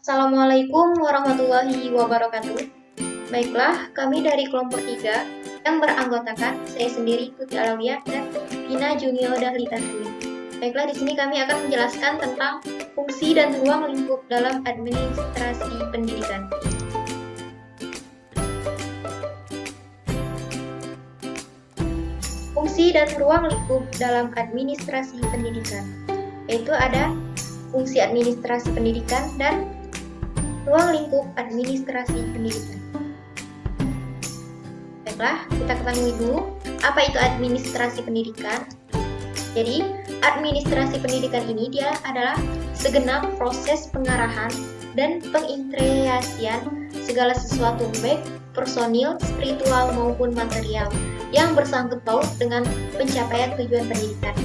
Assalamualaikum warahmatullahi wabarakatuh. Baiklah, kami dari kelompok 3 yang beranggotakan saya sendiri Tuti Alawiyah dan Vina Junio Dahli Tanzil. Baiklah, di sini kami akan menjelaskan tentang fungsi dan ruang lingkup dalam administrasi pendidikan. Fungsi dan ruang lingkup dalam administrasi pendidikan, yaitu ada fungsi administrasi pendidikan dan ruang lingkup administrasi pendidikan. Baiklah, kita ketahui dulu apa itu administrasi pendidikan. Jadi, administrasi pendidikan ini dia adalah segenap proses pengarahan dan pengintegrasian segala sesuatu baik personil, spiritual maupun material yang bersangkut paut dengan pencapaian tujuan pendidikan.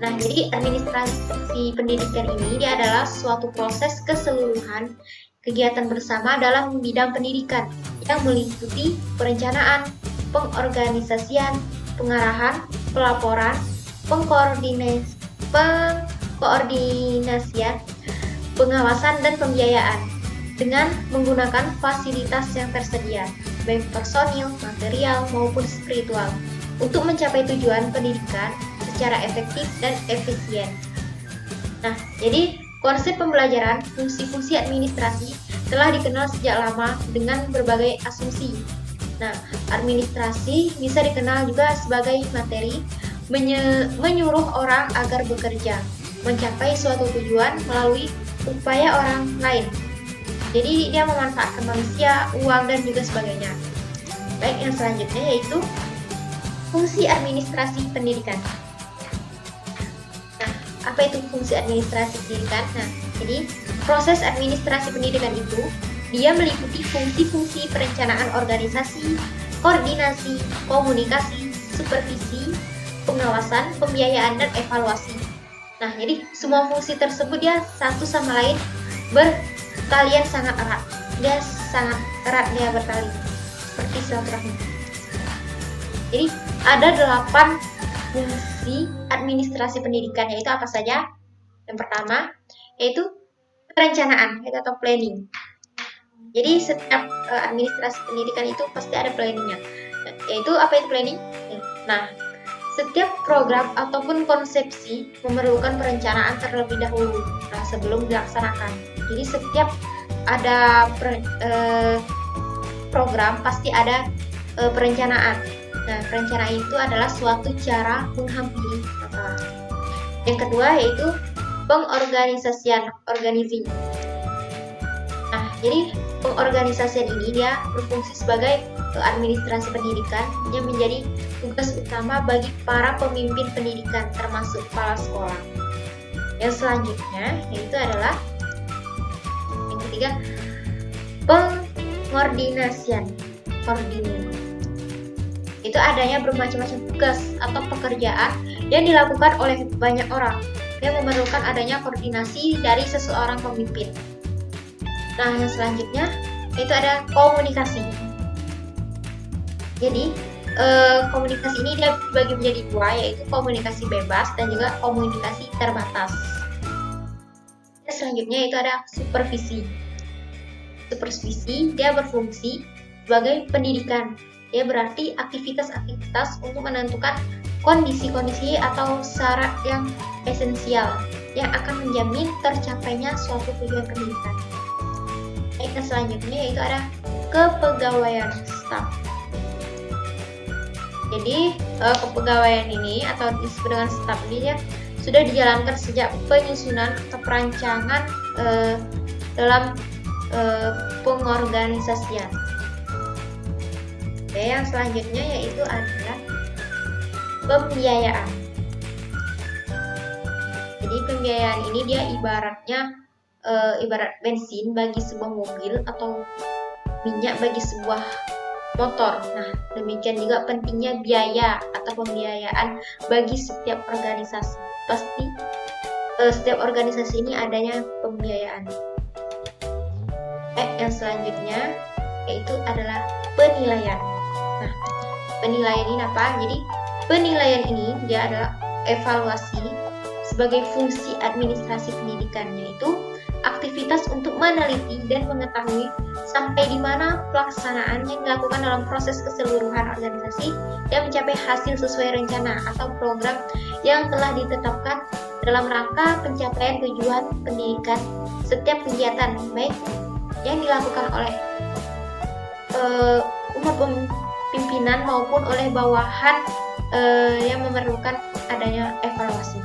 Nah, jadi administrasi pendidikan ini dia adalah suatu proses keseluruhan kegiatan bersama dalam bidang pendidikan yang meliputi perencanaan, pengorganisasian, pengarahan, pelaporan, pengkoordinasian, pengawasan, dan pembiayaan dengan menggunakan fasilitas yang tersedia, baik personil, material, maupun spiritual, untuk mencapai tujuan pendidikan secara efektif dan efisien. Nah, jadi konsep pembelajaran fungsi-fungsi administrasi telah dikenal sejak lama dengan berbagai asumsi. Nah, administrasi bisa dikenal juga sebagai materi menyuruh orang agar bekerja, mencapai suatu tujuan melalui upaya orang lain. Jadi dia memanfaatkan manusia, uang, dan juga sebagainya. Baik, yang selanjutnya yaitu fungsi administrasi pendidikan. Nah, apa itu fungsi administrasi pendidikan? Nah, jadi proses administrasi pendidikan itu dia meliputi fungsi-fungsi perencanaan organisasi, koordinasi, komunikasi, supervisi, pengawasan, pembiayaan, dan evaluasi. Nah, jadi semua fungsi tersebut dia satu sama lain bertalian sangat erat. Dia sangat erat dia bertali seperti silaturahmi. Jadi ada 8 fungsi administrasi pendidikan, yaitu apa saja? Yang pertama yaitu perencanaan atau planning. Jadi setiap administrasi pendidikan itu pasti ada planningnya. Yaitu apa itu planning? Nah, setiap program ataupun konsepsi memerlukan perencanaan terlebih dahulu sebelum dilaksanakan. Jadi setiap ada program pasti ada perencanaan. Nah, perencanaan itu adalah suatu cara menghampiri masalah. Yang kedua yaitu pengorganisasian, organizing. Nah, jadi pengorganisasian ini dia berfungsi sebagai administrasi pendidikan yang menjadi tugas utama bagi para pemimpin pendidikan termasuk kepala sekolah. Yang selanjutnya yaitu adalah yang ketiga pengordinasian, koordinasi. Itu adanya bermacam-macam tugas atau pekerjaan yang dilakukan oleh banyak orang yang memerlukan adanya koordinasi dari seseorang pemimpin. Nah, yang selanjutnya itu ada komunikasi. Jadi komunikasi ini dia dibagi menjadi dua, yaitu komunikasi bebas dan juga komunikasi terbatas. Dan selanjutnya itu ada supervisi. Supervisi dia berfungsi sebagai pendidikan. Dia berarti aktivitas-aktivitas untuk menentukan kondisi-kondisi atau syarat yang esensial yang akan menjamin tercapainya suatu tujuan pendidikan. Baik, dan selanjutnya yaitu ada kepegawaian staf. Jadi kepegawaian ini atau disebut dengan staf ini ya sudah dijalankan sejak penyusunan atau perancangan dalam pengorganisasian. Oke, yang selanjutnya yaitu adalah pembiayaan. Jadi pembiayaan ini dia ibarat bensin bagi sebuah mobil atau minyak bagi sebuah motor. Nah, demikian juga pentingnya biaya atau pembiayaan bagi setiap organisasi. Pasti setiap organisasi ini adanya pembiayaan. Yang selanjutnya yaitu adalah penilaian. Nah, penilaian ini apa? Jadi penilaian ini dia adalah evaluasi sebagai fungsi administrasi pendidikan, yaitu aktivitas untuk meneliti dan mengetahui sampai di mana pelaksanaan yang dilakukan dalam proses keseluruhan organisasi dan mencapai hasil sesuai rencana atau program yang telah ditetapkan dalam rangka pencapaian tujuan pendidikan. Setiap kegiatan baik yang dilakukan oleh umat pimpinan maupun oleh bawahan yang memerlukan adanya evaluasi.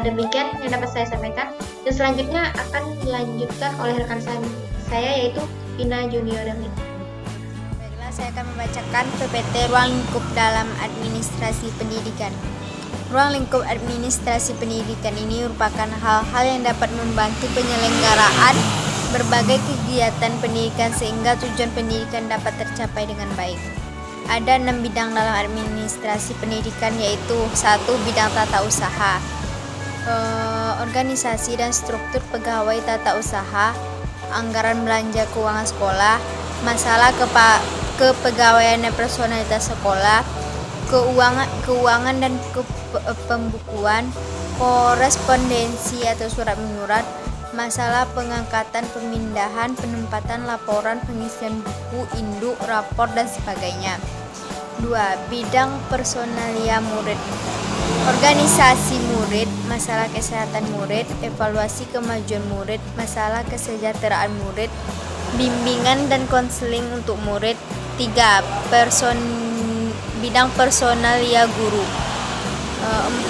Demikian yang dapat saya sampaikan, dan selanjutnya akan dilanjutkan oleh rekan saya yaitu Vina Junior Demi. Baiklah, saya akan membacakan PPT Ruang Lingkup dalam Administrasi Pendidikan. Ruang lingkup administrasi pendidikan ini merupakan hal-hal yang dapat membantu penyelenggaraan berbagai kegiatan pendidikan sehingga tujuan pendidikan dapat tercapai dengan baik. Ada 6 bidang dalam administrasi pendidikan, yaitu 1. Bidang tata usaha, organisasi dan struktur pegawai tata usaha, anggaran belanja keuangan sekolah, masalah kepegawaian dan personalitas sekolah, keuangan dan pembukuan, korespondensi atau surat menyurat, masalah pengangkatan, pemindahan, penempatan, laporan, pengisian buku, induk, rapor, dan sebagainya. 2. Bidang personalia murid, organisasi murid, masalah kesehatan murid, evaluasi kemajuan murid, masalah kesejahteraan murid, bimbingan dan konseling untuk murid. 3. Bidang personalia guru. 4.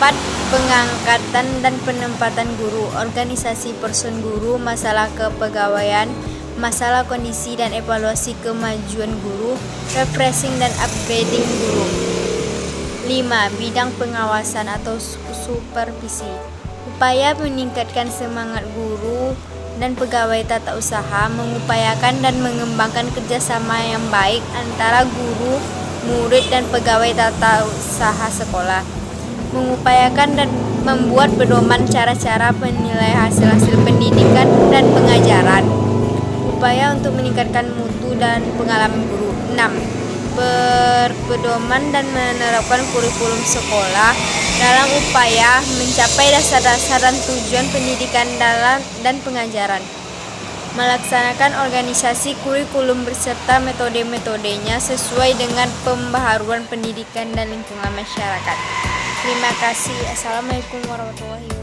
Pengangkatan dan penempatan guru, organisasi person guru, masalah kepegawaian, masalah kondisi dan evaluasi kemajuan guru, refreshing dan upgrading guru. 5. Bidang pengawasan atau supervisi, upaya meningkatkan semangat guru dan pegawai tata usaha, mengupayakan dan mengembangkan kerjasama yang baik antara guru, murid, dan pegawai tata usaha sekolah, mengupayakan dan membuat pedoman cara-cara penilai hasil-hasil pendidikan dan pengajaran, upaya untuk meningkatkan mutu dan pengalaman guru. 6. Berpedoman dan menerapkan kurikulum sekolah dalam upaya mencapai dasar-dasar dan tujuan pendidikan dan pengajaran, melaksanakan organisasi kurikulum beserta metode-metodenya sesuai dengan pembaharuan pendidikan dan lingkungan masyarakat. Terima kasih. Assalamualaikum warahmatullahi wabarakatuh.